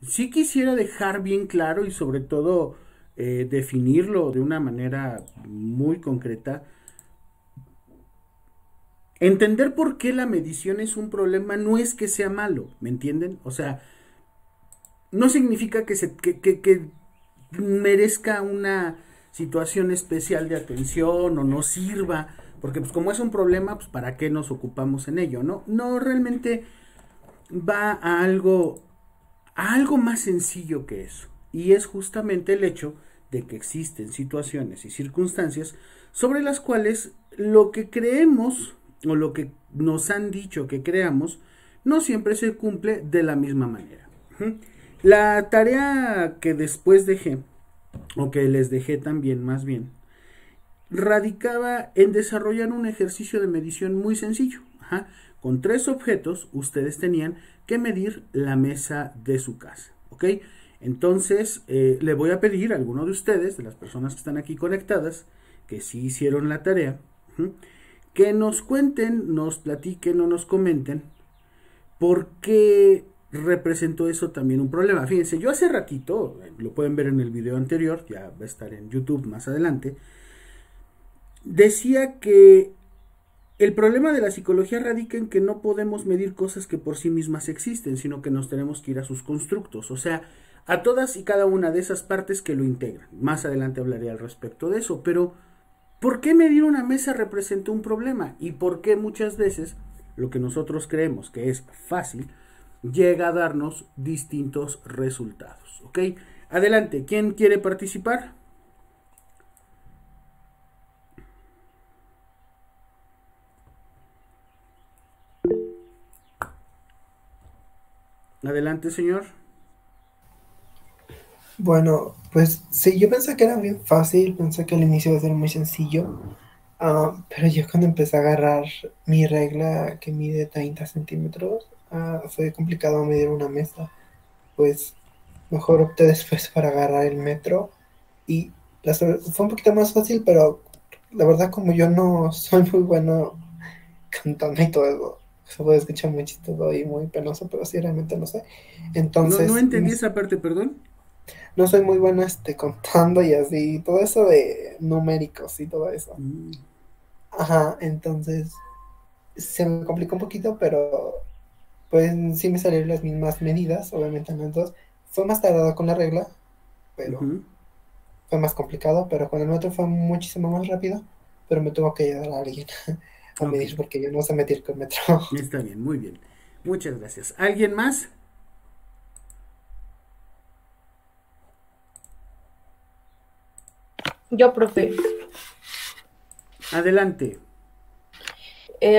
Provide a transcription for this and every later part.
Sí quisiera dejar bien claro y sobre todo definirlo de una manera muy concreta. Entender por qué la medición es un problema no es que sea malo, ¿me entienden? O sea, no significa que merezca una situación especial de atención o no sirva, porque pues como es un problema, pues para qué nos ocupamos en ello, ¿no? No, realmente va a algo más sencillo que eso. Y es justamente el hecho de que existen situaciones y circunstancias sobre las cuales lo que creemos o lo que nos han dicho que creamos no siempre se cumple de la misma manera. La tarea que después dejé, o que les dejé también más bien, radicaba en desarrollar un ejercicio de medición muy sencillo. Ajá. Con tres objetos, ustedes tenían que medir la mesa de su casa. ¿Ok? Entonces, le voy a pedir a alguno de ustedes, de las personas que están aquí conectadas, que sí hicieron la tarea, que nos cuenten, nos platiquen o nos comenten por qué representó eso también un problema. Fíjense, yo hace ratito, lo pueden ver en el video anterior, ya va a estar en YouTube más adelante, decía que el problema de la psicología radica en que no podemos medir cosas que por sí mismas existen, sino que nos tenemos que ir a sus constructos, o sea, a todas y cada una de esas partes que lo integran. Más adelante hablaré al respecto de eso, pero ¿por qué medir una mesa representa un problema? ¿Y por qué muchas veces lo que nosotros creemos que es fácil llega a darnos distintos resultados? ¿Ok? Adelante, ¿quién quiere participar? Adelante, señor. Bueno, pues sí, yo pensé que era bien fácil, pensé que al inicio iba a ser muy sencillo, pero yo cuando empecé a agarrar mi regla que mide 30 centímetros, fue complicado medir una mesa, pues mejor opté después para agarrar el metro y fue un poquito más fácil, pero la verdad como yo no soy muy bueno cantando y todo eso, se puede escuchar muy chistoso y muy penoso, pero sí realmente no sé. No, no Entonces, entendí esa parte, perdón. no soy muy bueno contando y así, todo eso de numéricos y todo eso. Mm, Ajá, entonces se me complicó un poquito, pero pues sí me salieron las mismas medidas, obviamente en las dos. Fue más tardado con la regla, pero ujú. fue más complicado, pero con el metro fue muchísimo más rápido, pero me tuvo que ayudar a alguien a Ok, medir porque yo no sé medir con metro. está bien, muy bien. Muchas gracias. ¿Alguien más? Yo, profe. Adelante.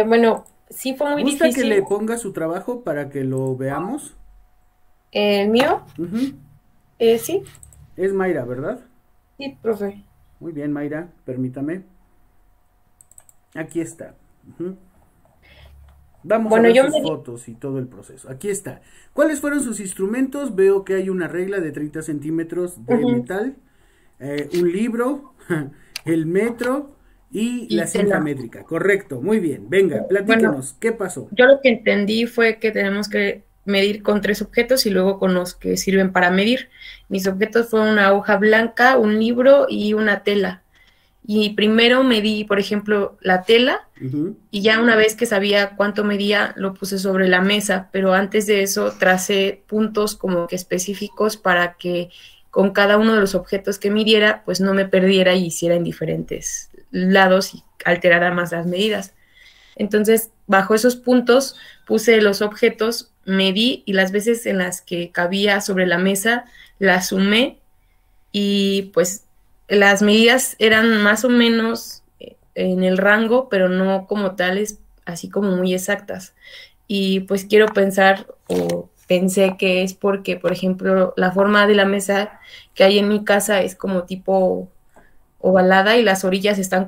Bueno, sí fue muy ¿Gusta que difícil. le ponga su trabajo para que lo veamos? El mío, Ujú. sí, Es Mayra, ¿verdad? sí, profe. Muy bien, Mayra, permítame. Aquí está. Ujú. Vamos a Bueno, ver yo sus me fotos y todo el proceso. Aquí está. ¿Cuáles fueron sus instrumentos? Veo que hay una regla de 30 centímetros de ujú, metal, un libro, el metro y la y cinta tela. métrica. Correcto, muy bien. Venga, Bueno, platíquenos. ¿Qué pasó? yo lo que entendí fue que tenemos que medir con tres objetos y luego con los que sirven para medir. Mis objetos fueron una hoja blanca, un libro y una tela. Y primero medí, por ejemplo, la tela Ujú. y ya una vez que sabía cuánto medía, lo puse sobre la mesa, pero antes de eso tracé puntos como que específicos para que con cada uno de los objetos que midiera, pues no me perdiera y hiciera en diferentes lados y alterara más las medidas. Entonces, bajo esos puntos puse los objetos, medí y las veces en las que cabía sobre la mesa, las sumé y pues las medidas eran más o menos en el rango, pero no como tales, así como muy exactas. Y pues quiero pensar o pensé que es porque, por ejemplo, la forma de la mesa que hay en mi casa es como tipo ovalada y las orillas están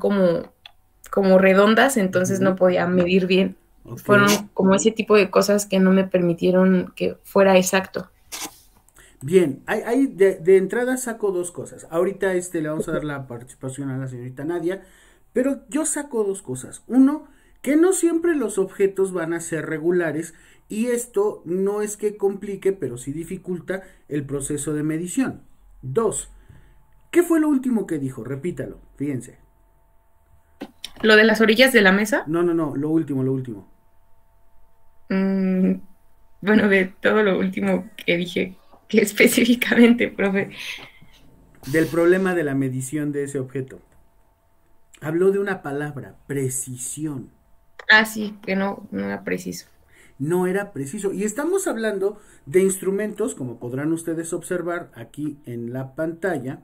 como redondas, entonces no Ujú. podía medir bien. Ok. Fueron como ese tipo de cosas que no me permitieron que fuera exacto. Bien, de entrada saco dos cosas. Ahorita le vamos a dar la participación a la señorita Nadia, pero yo saco dos cosas. Uno, que no siempre los objetos van a ser regulares Y esto no es que complique, pero sí dificulta el proceso de medición. 2. ¿Qué fue lo último que dijo? Repítalo, fíjense. ¿Lo de las orillas de la mesa? No, lo último, lo último. Bueno, de todo lo último que dije, ¿qué específicamente, profe? Del problema de la medición de ese objeto. Habló de una palabra, precisión. Ah, sí, que no era preciso. No era preciso. Y estamos hablando de instrumentos, como podrán ustedes observar aquí en la pantalla,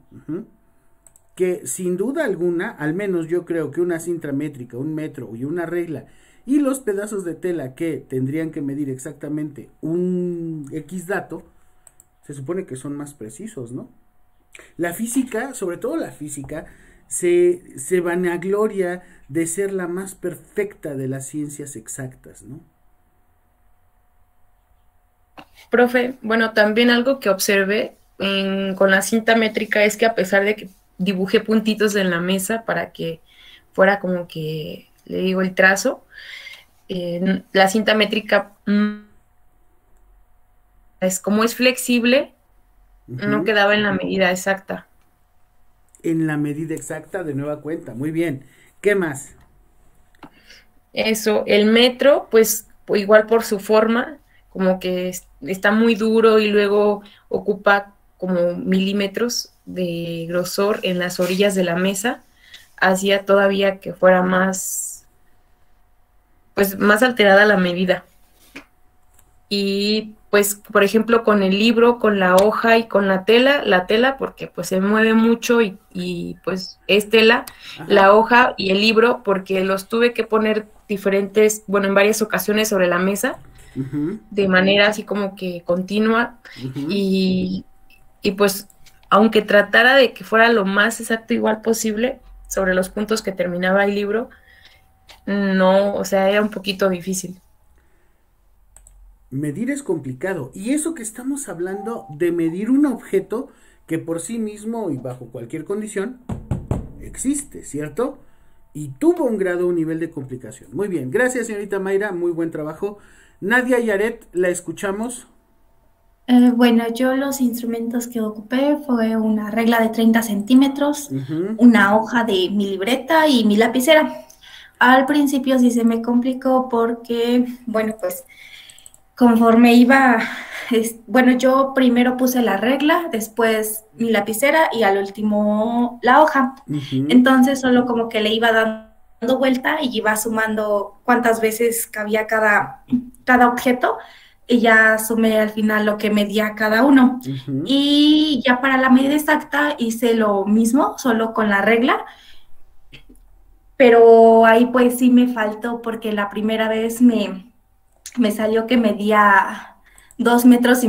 que sin duda alguna, al menos yo creo que una cinta métrica, un metro y una regla, y los pedazos de tela que tendrían que medir exactamente un X dato, se supone que son más precisos, ¿no? La física, sobre todo la física, se vanagloria de ser la más perfecta de las ciencias exactas, ¿no? Profe, bueno, también algo que observé con la cinta métrica es que a pesar de que dibujé puntitos en la mesa para que fuera como que, le digo, el trazo, la cinta métrica como es flexible, no quedaba en la medida exacta. En la medida exacta, de nueva cuenta, muy bien. ¿Qué más? Eso, el metro, pues igual por su forma, como que está muy duro y luego ocupa como milímetros de grosor en las orillas de la mesa, hacía todavía que fuera más, pues más alterada la medida. Y pues, por ejemplo, con el libro, con la hoja y con la tela, porque pues se mueve mucho y pues es tela, la hoja y el libro, porque los tuve que poner diferentes, bueno, en varias ocasiones sobre la mesa, de manera así como que continua, y pues, aunque tratara de que fuera lo más exacto igual posible sobre los puntos que terminaba el libro, no, o sea, era un poquito difícil. Medir es complicado, y eso que estamos hablando de medir un objeto que por sí mismo y bajo cualquier condición existe, ¿cierto? Y tuvo un grado, un nivel de complicación. Muy bien, gracias señorita Mayra, muy buen trabajo. Nadia y Aret, la escuchamos. Bueno, yo los instrumentos que ocupé fue una regla de 30 centímetros, una hoja de mi libreta y mi lapicera. Al principio sí se me complicó porque, bueno, pues conforme iba, bueno, yo primero puse la regla, después mi lapicera y al último la hoja. Entonces solo como que le iba dando vuelta y iba sumando cuántas veces cabía cada objeto y ya sumé al final lo que medía cada uno. Y ya para la medida exacta hice lo mismo, solo con la regla. Pero ahí pues sí me faltó porque la primera vez me salió que medía 2,5 metros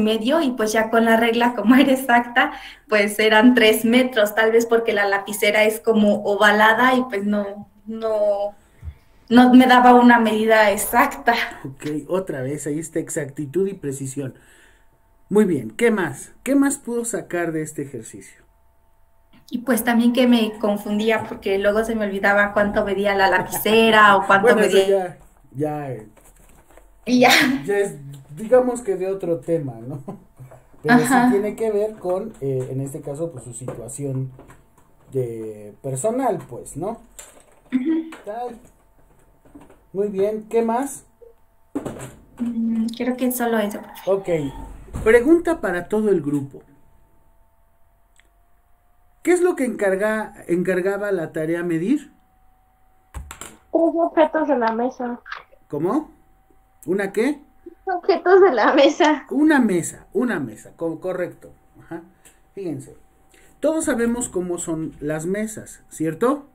y pues ya con la regla, como era exacta, pues eran 3 metros, tal vez porque la lapicera es como ovalada y pues no me daba una medida exacta. Ok, otra vez, ahí está exactitud y precisión. Muy bien, ¿qué más? ¿Qué más pudo sacar de este ejercicio? Y pues también que me confundía porque luego se me olvidaba cuánto medía la lapicera o cuánto bueno, medía... Y ya es, digamos que de otro tema, ¿no? Pero sí tiene que ver con, en este caso, pues su situación de personal, pues, ¿no? Muy bien, ¿qué más? Creo que solo eso. Ok, pregunta para todo el grupo. ¿Qué es lo que encargaba la tarea medir? 3 objetos de la mesa. ¿Cómo? ¿Una qué? Objetos de la mesa. Una mesa, correcto. Fíjense, todos sabemos cómo son las mesas, ¿cierto?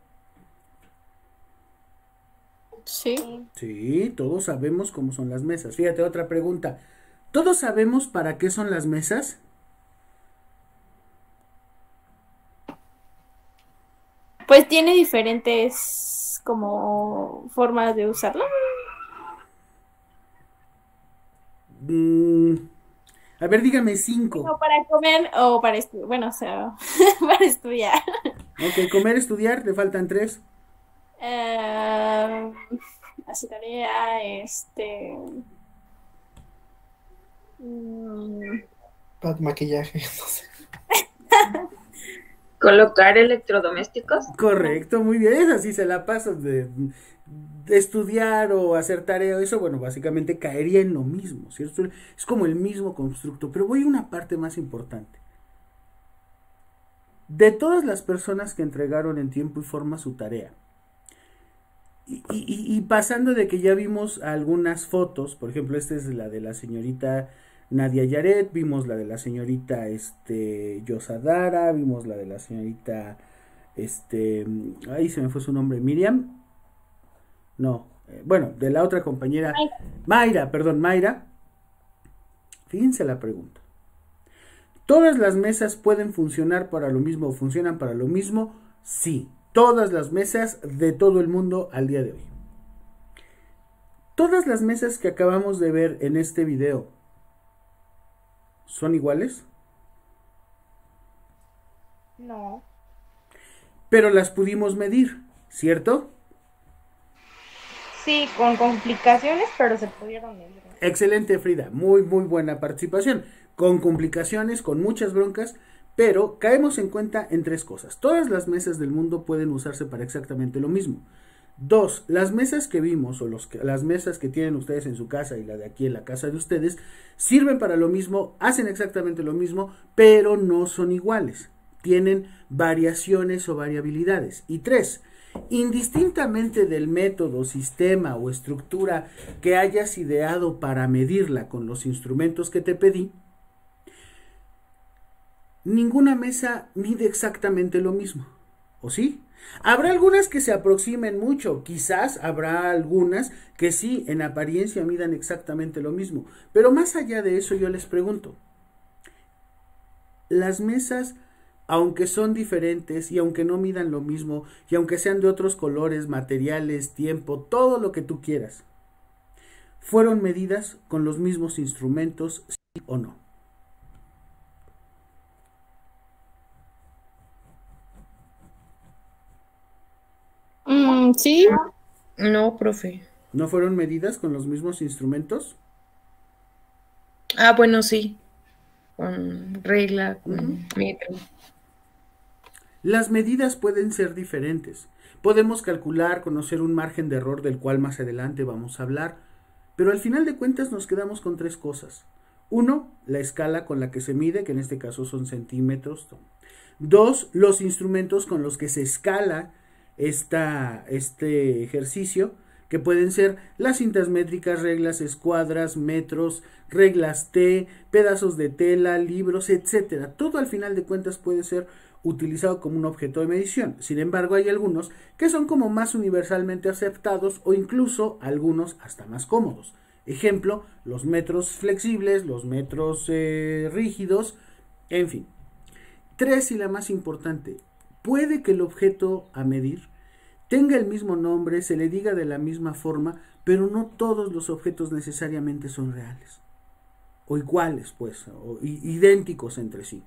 Sí. Sí, todos sabemos cómo son las mesas. Fíjate, otra pregunta. ¿Todos sabemos para qué son las mesas? Pues tiene diferentes como formas de usarlo. A ver, dígame 5. O para comer o para estudiar. Bueno, o sea, para estudiar. Ok, comer, estudiar, le faltan 3. Hacer tarea, Mm, Para maquillaje, no sé. Colocar electrodomésticos. Correcto, muy bien, esa sí se la pasas de estudiar o hacer tarea, eso, bueno, básicamente caería en lo mismo, ¿cierto? Es como el mismo constructo, pero voy a una parte más importante. De todas las personas que entregaron en tiempo y forma su tarea, y pasando de que ya vimos algunas fotos, por ejemplo, esta es la de la señorita Nadia Yaret, vimos la de la señorita Yosadara, vimos la de la señorita ahí se me fue su nombre, Miriam, no, bueno, de la otra compañera, ay, Mayra, perdón, Mayra. Fíjense la pregunta. ¿Todas las mesas pueden funcionar para lo mismo o funcionan para lo mismo? Sí, todas las mesas de todo el mundo al día de hoy. Todas las mesas que acabamos de ver en este video son iguales, no. pero las pudimos medir, ¿cierto? Sí, con complicaciones, pero se pudieron medir. Excelente, Frida, muy muy buena participación, con complicaciones, con muchas broncas, pero caemos en cuenta en tres cosas. Todas las mesas del mundo pueden usarse para exactamente lo mismo. Dos, las mesas que vimos o las mesas que tienen ustedes en su casa y la de aquí en la casa de ustedes sirven para lo mismo, hacen exactamente lo mismo, pero no son iguales. Tienen variaciones o variabilidades. Y tres, indistintamente del método, sistema o estructura que hayas ideado para medirla con los instrumentos que te pedí, ninguna mesa mide exactamente lo mismo. ¿O sí? Habrá algunas que se aproximen mucho, quizás habrá algunas que sí, en apariencia midan exactamente lo mismo, pero más allá de eso yo les pregunto, las mesas, aunque son diferentes y aunque no midan lo mismo y aunque sean de otros colores, materiales, tiempo, todo lo que tú quieras, ¿fueron medidas con los mismos instrumentos, sí o no? Sí, No, profe. ¿No fueron medidas con los mismos instrumentos? Ah, bueno, sí. Con regla, Ujú. con metro. Las medidas pueden ser diferentes. Podemos calcular, conocer un margen de error del cual más adelante vamos a hablar, pero al final de cuentas nos quedamos con tres cosas. Uno, la escala con la que se mide, que en este caso son centímetros. Dos, los instrumentos con los que se escala este ejercicio, que pueden ser las cintas métricas, reglas, escuadras, metros, reglas T, pedazos de tela, libros, etcétera. Todo al final de cuentas puede ser utilizado como un objeto de medición. Sin embargo, hay algunos que son como más universalmente aceptados o incluso algunos hasta más cómodos. Ejemplo, los metros flexibles, los metros rígidos, en fin. Tres, y la más importante, puede que el objeto a medir tenga el mismo nombre, se le diga de la misma forma, pero no todos los objetos necesariamente son reales. O iguales, pues, o idénticos entre sí.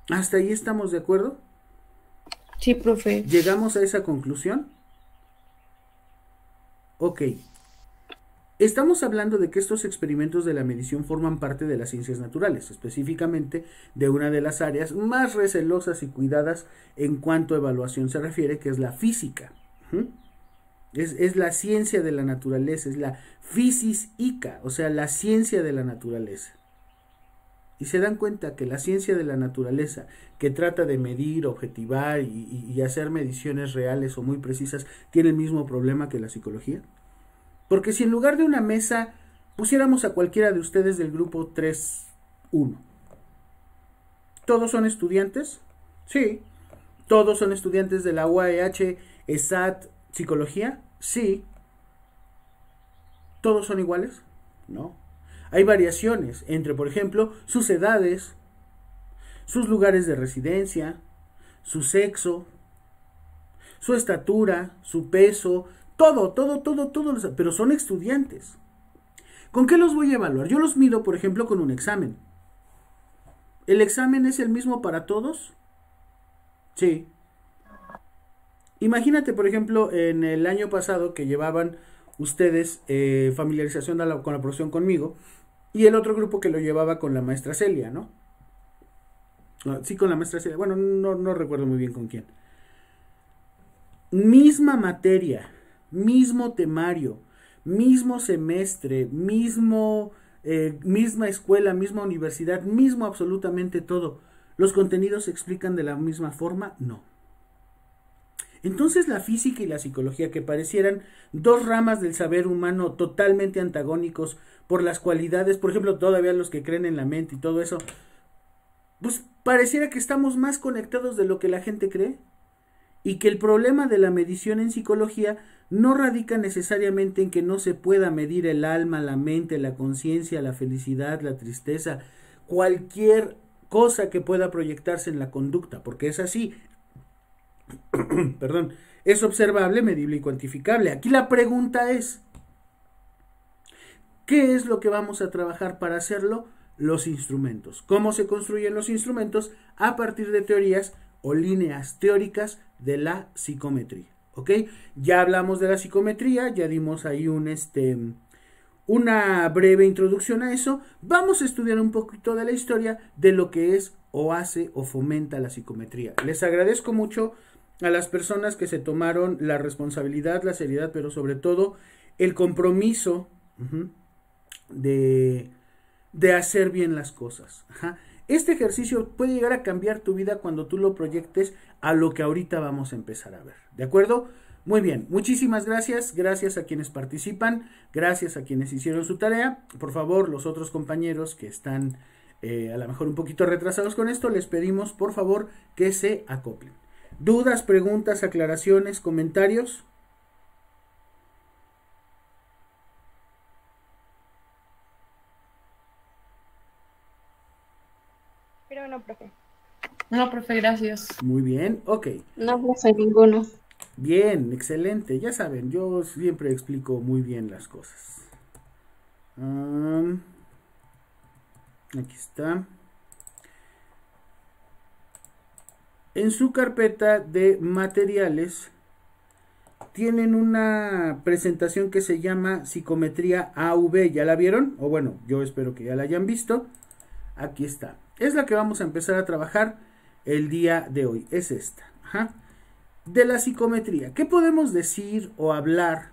¿Hasta ahí estamos de acuerdo? Sí, profe. ¿Llegamos a esa conclusión? Ok. Estamos hablando de que estos experimentos de la medición forman parte de las ciencias naturales, específicamente de una de las áreas más recelosas y cuidadas en cuanto a evaluación se refiere, que es la física. Es la ciencia de la naturaleza, es la physis-ica, o sea, la ciencia de la naturaleza. Y se dan cuenta que la ciencia de la naturaleza, que trata de medir, objetivar y hacer mediciones reales o muy precisas, tiene el mismo problema que la psicología. Porque si en lugar de una mesa pusiéramos a cualquiera de ustedes del grupo 3-1, ¿todos son estudiantes? Sí. ¿Todos son estudiantes de la UAEH, ESAT, psicología? Sí. ¿Todos son iguales? No. Hay variaciones entre, por ejemplo, sus edades, sus lugares de residencia, su sexo, su estatura, su peso, todo, pero son estudiantes. ¿Con qué los voy a evaluar? Yo los mido, por ejemplo, con un examen. ¿El examen es el mismo para todos? Sí. Imagínate, por ejemplo, en el año pasado que llevaban ustedes familiarización con la profesión conmigo, y el otro grupo que lo llevaba con la maestra Celia, ¿no? Sí, con la maestra Celia, bueno, no recuerdo muy bien con quién. Misma materia, mismo temario, mismo semestre, misma escuela, misma universidad, mismo absolutamente todo. ¿Los contenidos se explican de la misma forma? No. Entonces la física y la psicología, que parecieran dos ramas del saber humano totalmente antagónicos por las cualidades, por ejemplo, todavía los que creen en la mente y todo eso, pues pareciera que estamos más conectados de lo que la gente cree, y que el problema de la medición en psicología no radica necesariamente en que no se pueda medir el alma, la mente, la conciencia, la felicidad, la tristeza, cualquier cosa que pueda proyectarse en la conducta, porque es así. Perdón, es observable, medible y cuantificable. Aquí la pregunta es, ¿qué es lo que vamos a trabajar para hacerlo? Los instrumentos. ¿Cómo se construyen los instrumentos? A partir de teorías o líneas teóricas de la psicometría, ¿ok? Ya hablamos de la psicometría, ya dimos ahí una breve introducción a eso. Vamos a estudiar un poquito de la historia de lo que es o hace o fomenta la psicometría. Les agradezco mucho a las personas que se tomaron la responsabilidad, la seriedad, pero sobre todo el compromiso de hacer bien las cosas. Este ejercicio puede llegar a cambiar tu vida cuando tú lo proyectes a lo que ahorita vamos a empezar a ver, ¿de acuerdo? Muy bien, muchísimas gracias, gracias a quienes participan, gracias a quienes hicieron su tarea. Por favor, los otros compañeros que están a lo mejor un poquito retrasados con esto, les pedimos por favor que se acoplen. ¿Dudas, preguntas, aclaraciones, comentarios? Pero no, profe. No, profe, gracias. Muy bien, ok. No, profe, ninguno. Bien, excelente. Ya saben, yo siempre explico muy bien las cosas. Aquí está. En su carpeta de materiales tienen una presentación que se llama Psicometría AV. ¿Ya la vieron? O bueno, yo espero que ya la hayan visto. Aquí está. Es la que vamos a empezar a trabajar el día de hoy. Es esta. De la psicometría. ¿Qué podemos decir o hablar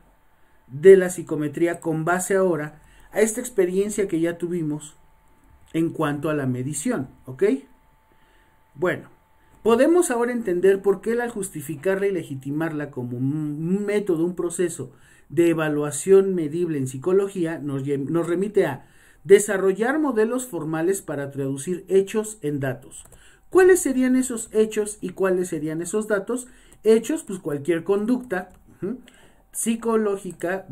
de la psicometría con base ahora a esta experiencia que ya tuvimos en cuanto a la medición? ¿Ok? Bueno, podemos ahora entender por qué al justificarla y legitimarla como un método, un proceso de evaluación medible en psicología nos remite a desarrollar modelos formales para traducir hechos en datos. ¿Cuáles serían esos hechos y cuáles serían esos datos? Hechos, pues cualquier conducta psicológica,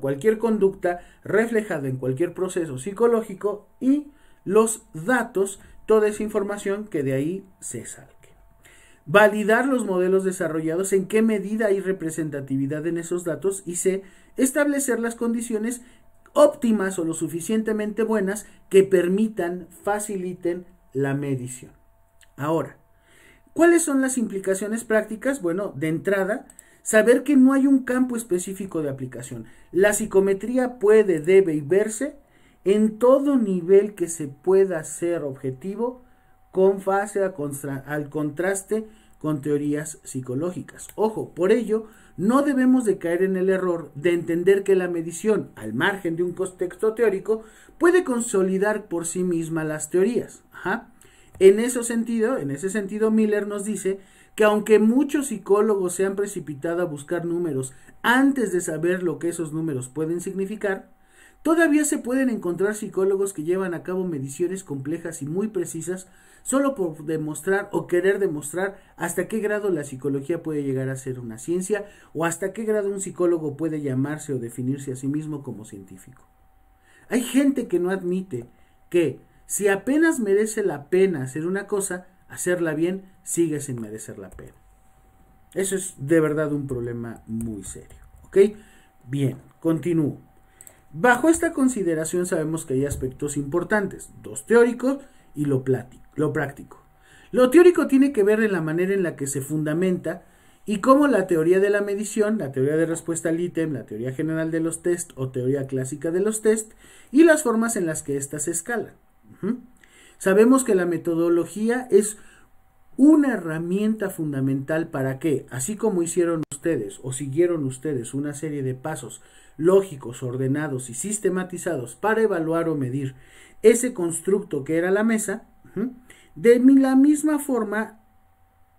cualquier conducta reflejada en cualquier proceso psicológico, y los datos, toda esa información que de ahí se salga. Validar los modelos desarrollados, en qué medida hay representatividad en esos datos, y establecer las condiciones óptimas o lo suficientemente buenas que faciliten la medición. Ahora, ¿cuáles son las implicaciones prácticas? Bueno, de entrada, saber que no hay un campo específico de aplicación. La psicometría puede, debe y verse en todo nivel que se pueda hacer objetivo con base al contraste con teorías psicológicas. Ojo, por ello, no debemos de caer en el error de entender que la medición, al margen de un contexto teórico, puede consolidar por sí misma las teorías. En ese sentido, Miller nos dice que aunque muchos psicólogos se han precipitado a buscar números antes de saber lo que esos números pueden significar, todavía se pueden encontrar psicólogos que llevan a cabo mediciones complejas y muy precisas solo por demostrar o querer demostrar hasta qué grado la psicología puede llegar a ser una ciencia, o hasta qué grado un psicólogo puede llamarse o definirse a sí mismo como científico. Hay gente que no admite que si apenas merece la pena hacer una cosa, hacerla bien sigue sin merecer la pena. Eso es de verdad un problema muy serio. ¿Ok? Bien, continúo. Bajo esta consideración sabemos que hay aspectos importantes, dos teóricos y lo práctico. Lo teórico tiene que ver en la manera en la que se fundamenta y cómo la teoría de la medición, la teoría de respuesta al ítem, la teoría general de los test o teoría clásica de los test y las formas en las que éstas se escalan. Sabemos que la metodología es una herramienta fundamental para que, así como hicieron ustedes o siguieron ustedes una serie de pasos lógicos, ordenados y sistematizados para evaluar o medir ese constructo que era la mesa, de la misma forma,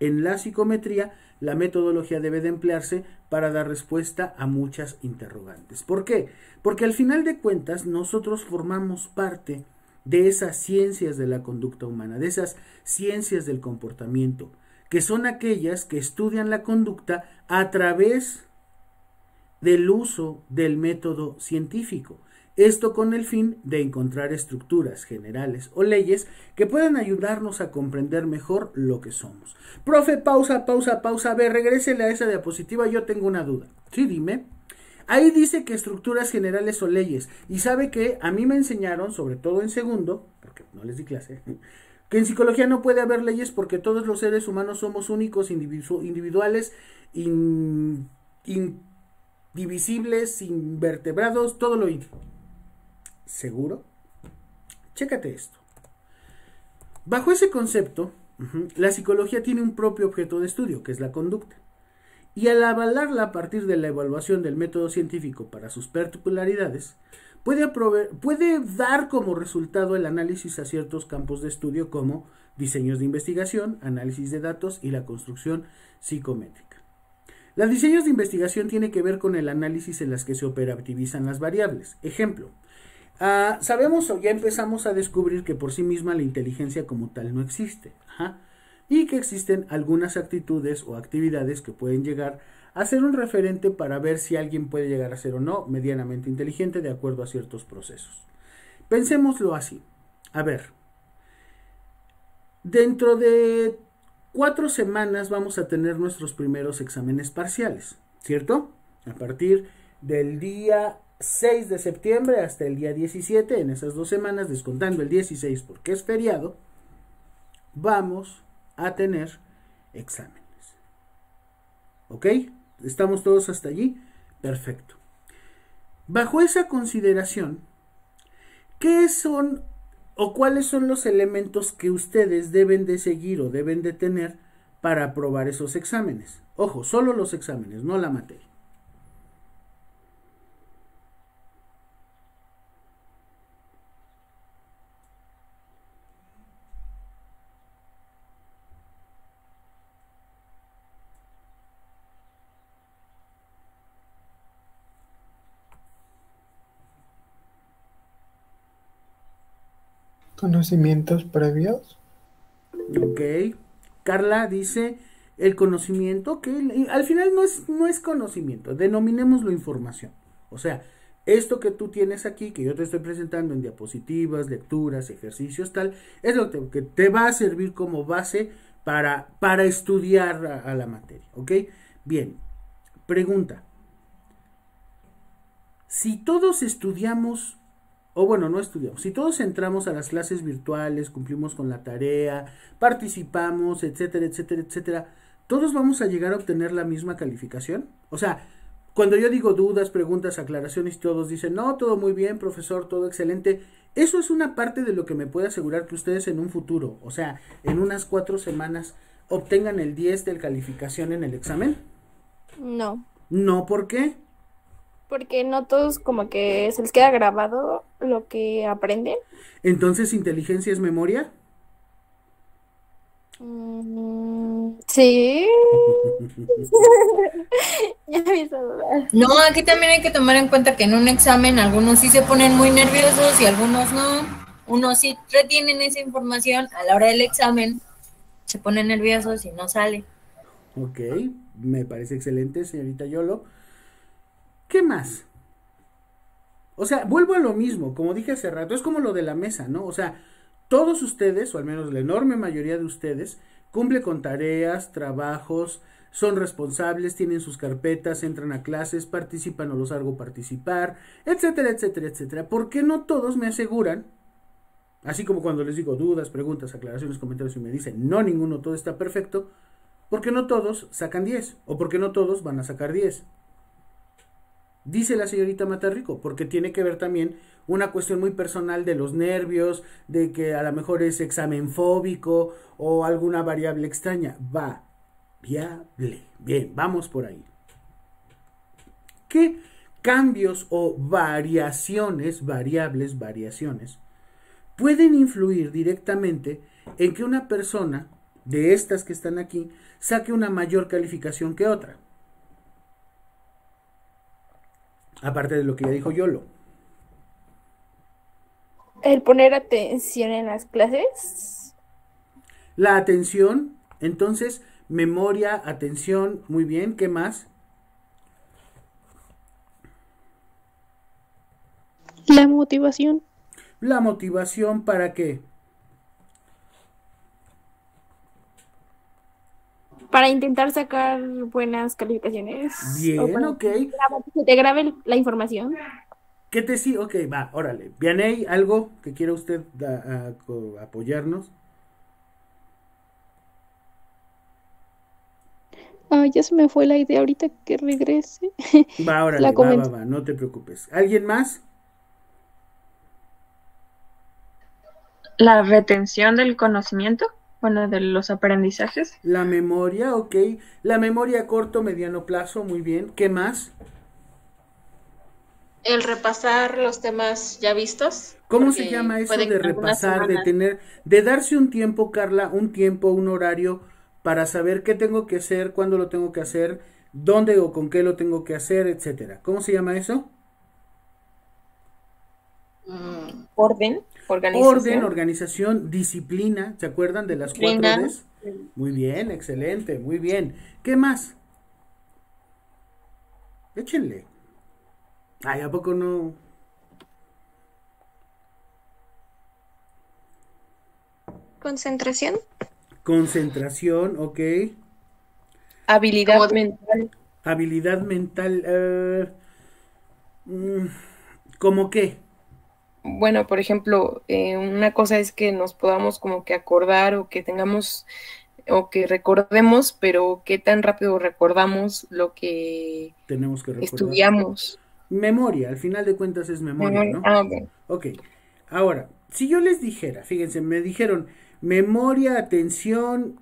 en la psicometría, la metodología debe de emplearse para dar respuesta a muchas interrogantes. ¿Por qué? Porque al final de cuentas nosotros formamos parte de esas ciencias de la conducta humana, de esas ciencias del comportamiento, que son aquellas que estudian la conducta a través del uso del método científico. Esto con el fin de encontrar estructuras generales o leyes que puedan ayudarnos a comprender mejor lo que somos. Profe, pausa. A ver, regrésele a esa diapositiva, yo tengo una duda. Sí, dime. Ahí dice que estructuras generales o leyes. Y sabe que a mí me enseñaron, sobre todo en segundo, porque no les di clase, que en psicología no puede haber leyes porque todos los seres humanos somos únicos, individuales, indivisibles, invertebrados, todo lo íntimo. ¿Seguro? Chécate esto. Bajo ese concepto, la psicología tiene un propio objeto de estudio, que es la conducta. Y al avalarla a partir de la evaluación del método científico para sus particularidades, puede dar como resultado el análisis a ciertos campos de estudio como diseños de investigación, análisis de datos y la construcción psicométrica. Los diseños de investigación tiene que ver con el análisis en las que se operativizan las variables. Ejemplo, sabemos o ya empezamos a descubrir que por sí misma la inteligencia como tal no existe. Y que existen algunas actitudes o actividades que pueden llegar a ser un referente para ver si alguien puede llegar a ser o no medianamente inteligente de acuerdo a ciertos procesos. Pensémoslo así. A ver, dentro de 4 semanas vamos a tener nuestros primeros exámenes parciales, ¿cierto? A partir del día 6 de septiembre hasta el día 17, en esas 2 semanas, descontando el 16 porque es feriado, vamos a tener exámenes. ¿Ok? ¿Estamos todos hasta allí? Perfecto. Bajo esa consideración, ¿qué son o cuáles son los elementos que ustedes deben de seguir o deben de tener para aprobar esos exámenes? Ojo, solo los exámenes, no la materia. ¿Conocimientos previos? Ok. Carla dice el conocimiento, que al final no es conocimiento, denominémoslo información. O sea, esto que tú tienes aquí, que yo te estoy presentando en diapositivas, lecturas, ejercicios, tal, es lo que te va a servir como base para estudiar a la materia. ¿Ok? Bien. Pregunta. Si todos estudiamos, o bueno, no estudiamos, si todos entramos a las clases virtuales, cumplimos con la tarea, participamos, etcétera, etcétera, etcétera, ¿todos vamos a llegar a obtener la misma calificación? O sea, cuando yo digo dudas, preguntas, aclaraciones, todos dicen, no, todo muy bien, profesor, todo excelente. Eso es una parte de lo que me puede asegurar que ustedes en un futuro, o sea, en unas 4 semanas, obtengan el 10 de calificación en el examen. No, No, ¿por qué? porque no todos como que se les queda grabado lo que aprenden. Entonces, ¿inteligencia es memoria? Sí. Ya empiezo a dudar. No, aquí también hay que tomar en cuenta que en un examen algunos sí se ponen muy nerviosos y algunos no. Unos sí retienen esa información a la hora del examen, se ponen nerviosos y no sale. Ok, me parece excelente, señorita Yolo. ¿Qué más? O sea, vuelvo a lo mismo, como dije hace rato, es como lo de la mesa, ¿no? O sea, todos ustedes, o al menos la enorme mayoría de ustedes, cumple con tareas, trabajos, son responsables, tienen sus carpetas, entran a clases, participan o los hago participar, etcétera, etcétera, etcétera. ¿Por qué no todos me aseguran, así como cuando les digo dudas, preguntas, aclaraciones, comentarios y me dicen, no, ninguno, todo está perfecto? Porque no todos sacan 10 o porque no todos van a sacar 10. Dice la señorita Matarrico, porque tiene que ver también una cuestión muy personal de los nervios, de que a lo mejor es examen fóbico o alguna variable extraña. Variable. Bien, vamos por ahí. ¿Qué cambios o variaciones, variaciones, pueden influir directamente en que una persona de estas que están aquí saque una mayor calificación que otra? Aparte de lo que ya dijo Yolo. El poner atención en las clases. La atención, entonces, memoria, atención, muy bien, ¿qué más? La motivación. La motivación, ¿para qué? Para intentar sacar buenas calificaciones. Bien, ok. Que se te grabe la información. ¿Qué te sí? Ok, va, órale. Vianey, ¿algo que quiera usted apoyarnos? Ya se me fue la idea ahorita que regrese. Va, órale, va, no te preocupes. ¿Alguien más? La retención del conocimiento, bueno, de los aprendizajes. La memoria, ok. La memoria a corto, mediano plazo, muy bien. ¿Qué más? El repasar los temas ya vistos. ¿Cómo se llama eso de repasar, de tener, de darse un tiempo, Carla, un horario para saber qué tengo que hacer, cuándo lo tengo que hacer, dónde o con qué lo tengo que hacer, etcétera? ¿Cómo se llama eso? Orden, organización. Orden, organización, disciplina, ¿se acuerdan de las 4 Ds? Muy bien, excelente, muy bien. ¿Qué más? Échenle. Ay, ¿a poco no? Concentración. Concentración, ok. Habilidad mental. Habilidad mental, ¿cómo qué? Bueno, por ejemplo, una cosa es que nos podamos como que acordar o que tengamos o que recordemos, pero qué tan rápido recordamos lo que tenemos que recordar. Estudiamos. Memoria, al final de cuentas es memoria, ¿no? Bueno. Ok, ahora, si yo les dijera, fíjense, me dijeron memoria, atención,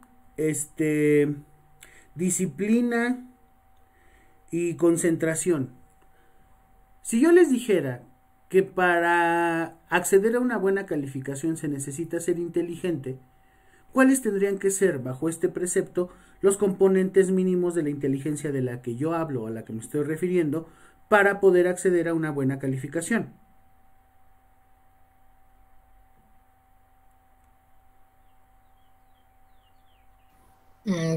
disciplina y concentración. Si yo les dijera que para acceder a una buena calificación se necesita ser inteligente, ¿cuáles tendrían que ser, bajo este precepto, los componentes mínimos de la inteligencia de la que yo hablo o a la que me estoy refiriendo para poder acceder a una buena calificación?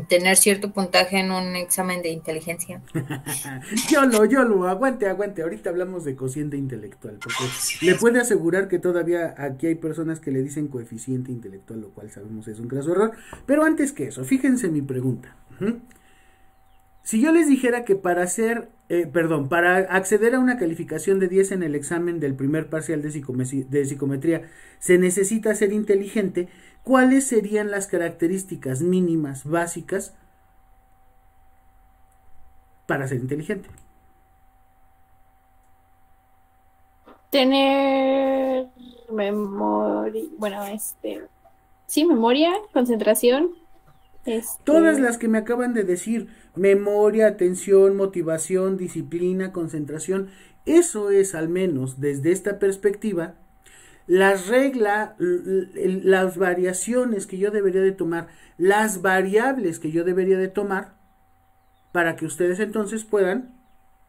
Tener cierto puntaje en un examen de inteligencia. Yolo, aguante, ahorita hablamos de cociente intelectual, porque le puede asegurar que todavía aquí hay personas que le dicen coeficiente intelectual, lo cual sabemos es un graso error, pero antes que eso, fíjense mi pregunta. Si yo les dijera que para acceder a una calificación de 10 en el examen del primer parcial de psicometría se necesita ser inteligente, ¿cuáles serían las características mínimas básicas para ser inteligente? Tener memoria, memoria, concentración. Todas las que me acaban de decir, memoria, atención, motivación, disciplina, concentración, eso es, al menos desde esta perspectiva, las reglas, las variaciones que yo debería de tomar, las variables que yo debería de tomar para que ustedes entonces puedan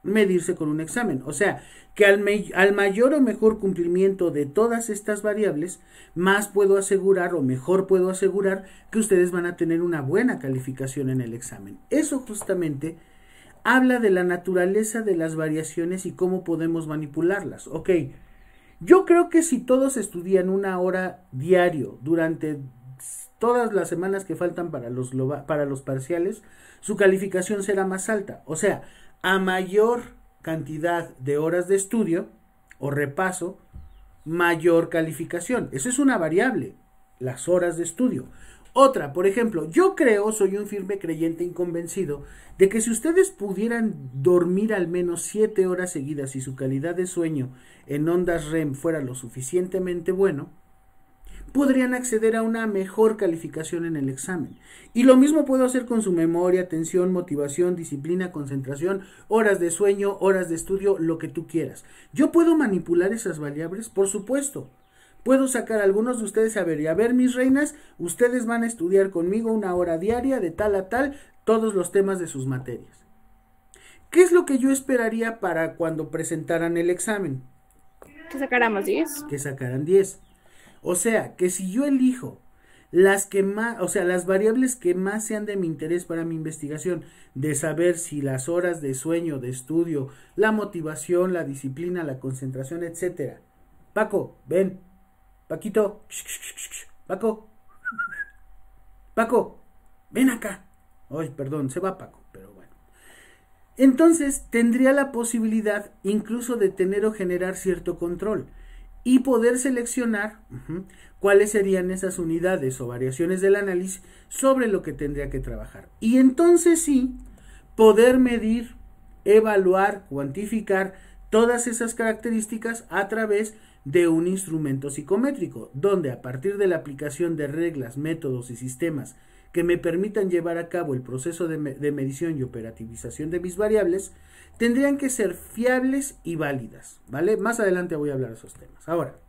medirse con un examen. O sea, que al mayor o mejor cumplimiento de todas estas variables, más puedo asegurar o mejor puedo asegurar que ustedes van a tener una buena calificación en el examen. Eso justamente habla de la naturaleza de las variaciones y cómo podemos manipularlas. Ok, yo creo que si todos estudian 1 hora diario durante todas las semanas que faltan para los parciales, su calificación será más alta. O sea, a mayor cantidad de horas de estudio o repaso, mayor calificación. Eso es una variable, las horas de estudio. Otra, por ejemplo, yo soy un firme creyente y convencido de que si ustedes pudieran dormir al menos 7 horas seguidas y su calidad de sueño en ondas REM fuera lo suficientemente bueno, podrían acceder a una mejor calificación en el examen. Y lo mismo puedo hacer con su memoria, atención, motivación, disciplina, concentración, horas de sueño, horas de estudio, lo que tú quieras. ¿Yo puedo manipular esas variables? Por supuesto. Puedo sacar a algunos de ustedes a ver, mis reinas, ustedes van a estudiar conmigo 1 hora diaria de tal a tal todos los temas de sus materias. ¿Qué es lo que yo esperaría para cuando presentaran el examen? Que sacáramos 10. Que sacaran 10. O sea, que si yo elijo las que más, o sea, las variables que más sean de mi interés para mi investigación, de saber si las horas de sueño, de estudio, la motivación, la disciplina, la concentración, etcétera. Paco, ven. Paquito, Paco, ven acá. Ay, perdón, se va Paco, pero bueno. Entonces tendría la posibilidad incluso de tener o generar cierto control y poder seleccionar cuáles serían esas unidades o variaciones del análisis sobre lo que tendría que trabajar. Y entonces sí, poder medir, evaluar, cuantificar todas esas características a través de un instrumento psicométrico, donde a partir de la aplicación de reglas, métodos y sistemas que me permitan llevar a cabo el proceso de medición y operativización de mis variables, tendrían que ser fiables y válidas, ¿vale? Más adelante voy a hablar de esos temas. Ahora,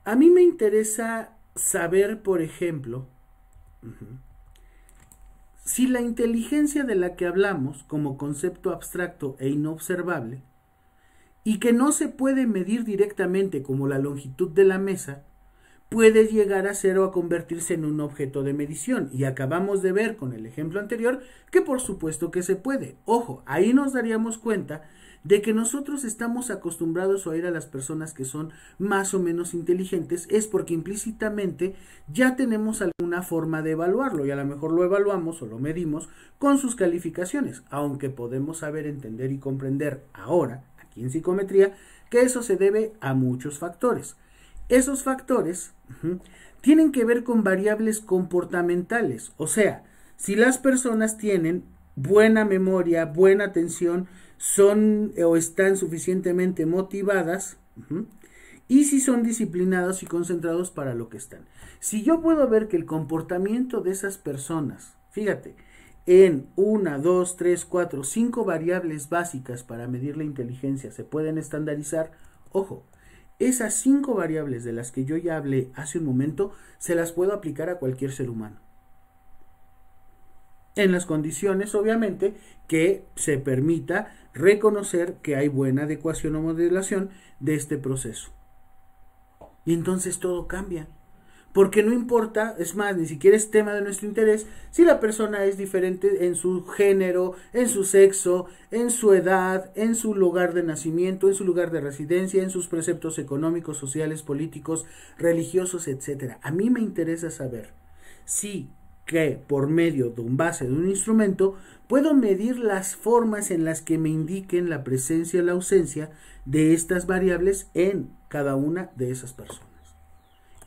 a mí me interesa saber, por ejemplo, si la inteligencia de la que hablamos como concepto abstracto e inobservable, y que no se puede medir directamente como la longitud de la mesa, puede llegar a ser o a convertirse en un objeto de medición. Y acabamos de ver con el ejemplo anterior que por supuesto que se puede. Ojo, ahí nos daríamos cuenta de que nosotros estamos acostumbrados a oír a las personas que son más o menos inteligentes, es porque implícitamente ya tenemos alguna forma de evaluarlo y a lo mejor lo evaluamos o lo medimos con sus calificaciones, aunque podemos saber, entender y comprender ahora, aquí en psicometría, que eso se debe a muchos factores. Esos factores tienen que ver con variables comportamentales, o sea, si las personas tienen buena memoria, buena atención, son o están suficientemente motivadas, y si son disciplinados y concentrados para lo que están. Si yo puedo ver que el comportamiento de esas personas, fíjate, en 1, 2, 3, 4, 5 variables básicas para medir la inteligencia se pueden estandarizar, ojo, esas 5 variables de las que yo ya hablé hace un momento, se las puedo aplicar a cualquier ser humano. En las condiciones, obviamente, que se permita reconocer que hay buena adecuación o modelación de este proceso. Y entonces todo cambia. Porque no importa, es más, ni siquiera es tema de nuestro interés, si la persona es diferente en su género, en su sexo, en su edad, en su lugar de nacimiento, en su lugar de residencia, en sus preceptos económicos, sociales, políticos, religiosos, etc. A mí me interesa saber si que por medio de un base de un instrumento puedo medir las formas en las que me indiquen la presencia o la ausencia de estas variables en cada una de esas personas.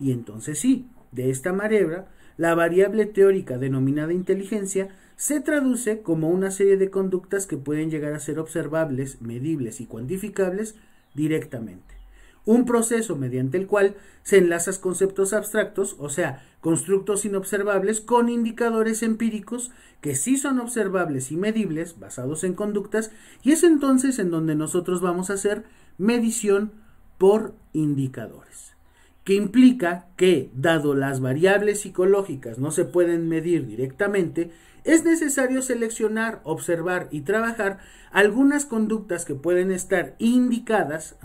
Y entonces sí, de esta manera, la variable teórica denominada inteligencia se traduce como una serie de conductas que pueden llegar a ser observables, medibles y cuantificables directamente. Un proceso mediante el cual se enlazan conceptos abstractos, o sea, constructos inobservables, con indicadores empíricos que sí son observables y medibles, basados en conductas, y es entonces en donde nosotros vamos a hacer medición por indicadores, que implica que, dado las variables psicológicas no se pueden medir directamente, es necesario seleccionar, observar y trabajar algunas conductas que pueden estar indicadas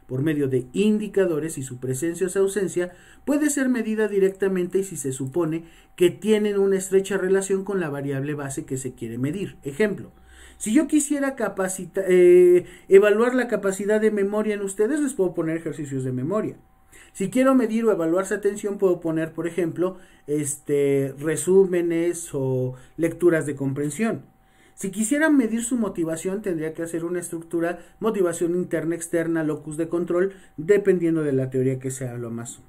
por medio de indicadores y su presencia o ausencia puede ser medida directamente y si se supone que tienen una estrecha relación con la variable base que se quiere medir. Ejemplo, si yo quisiera evaluar la capacidad de memoria en ustedes, les puedo poner ejercicios de memoria. Si quiero medir o evaluar su atención, puedo poner, por ejemplo, resúmenes o lecturas de comprensión. Si quisiera medir su motivación, tendría que hacer una estructura, motivación interna, externa, locus de control, dependiendo de la teoría que sea lo más.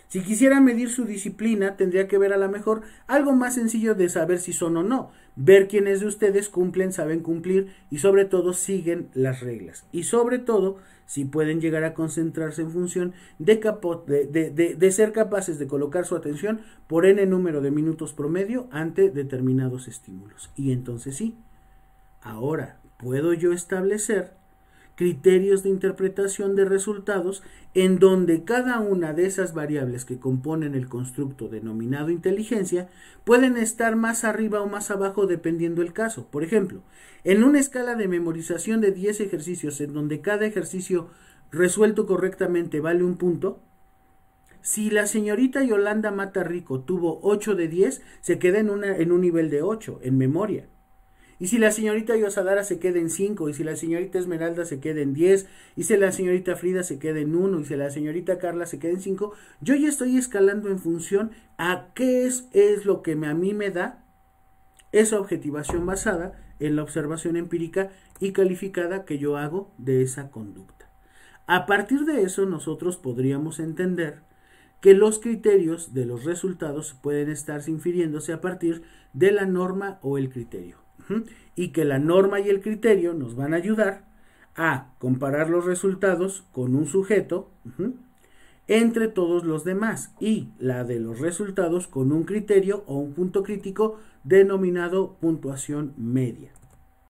Si quisiera medir su disciplina, tendría que ver a lo mejor algo más sencillo de saber si son o no. Ver quiénes de ustedes cumplen, saben cumplir y sobre todo siguen las reglas. Y sobre todo, si pueden llegar a concentrarse en función de ser capaces de colocar su atención por n número de minutos promedio ante determinados estímulos. Y entonces sí, ahora puedo yo establecer criterios de interpretación de resultados en donde cada una de esas variables que componen el constructo denominado inteligencia pueden estar más arriba o más abajo dependiendo el caso. Por ejemplo, en una escala de memorización de 10 ejercicios en donde cada ejercicio resuelto correctamente vale un punto, si la señorita Yolanda Mata Rico tuvo 8 de 10, se queda en un nivel de 8 en memoria. Y si la señorita Yosadara se queda en 5, y si la señorita Esmeralda se queda en 10, y si la señorita Frida se queda en 1, y si la señorita Carla se queda en 5, yo ya estoy escalando en función a qué es lo que a mí me da esa objetivación basada en la observación empírica y calificada que yo hago de esa conducta. A partir de eso nosotros podríamos entender que los criterios de los resultados pueden estarse infiriéndose a partir de la norma o el criterio. Y que la norma y el criterio nos van a ayudar a comparar los resultados con un sujeto entre todos los demás y la de los resultados con un criterio o un punto crítico denominado puntuación media.